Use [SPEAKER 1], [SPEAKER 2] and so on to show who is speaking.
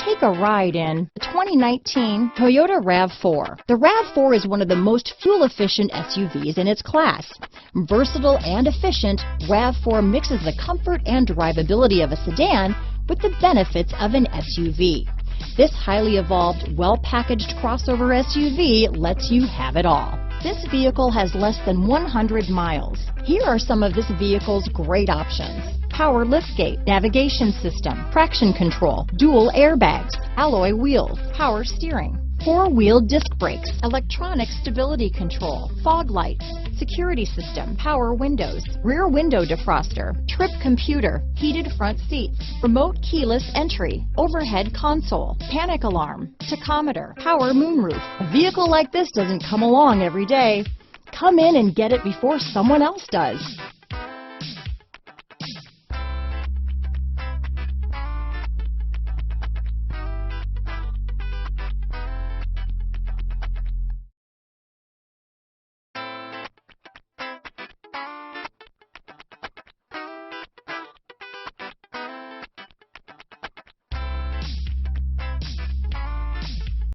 [SPEAKER 1] Take a ride in the 2019 Toyota RAV4. The RAV4 is one of the most fuel-efficient SUVs in its class. Versatile and efficient, RAV4 mixes the comfort and drivability of a sedan with the benefits of an SUV. This highly evolved, well-packaged crossover SUV lets you have it all. This vehicle has less than 100 miles. Here are some of this vehicle's great options: power liftgate, navigation system, traction control, dual airbags, alloy wheels, power steering, four-wheel disc brakes, electronic stability control, fog lights, security system, power windows, rear window defroster, trip computer, heated front seats, remote keyless entry, overhead console, panic alarm, tachometer, power moonroof. A vehicle like this doesn't come along every day. Come in and get it before someone else does.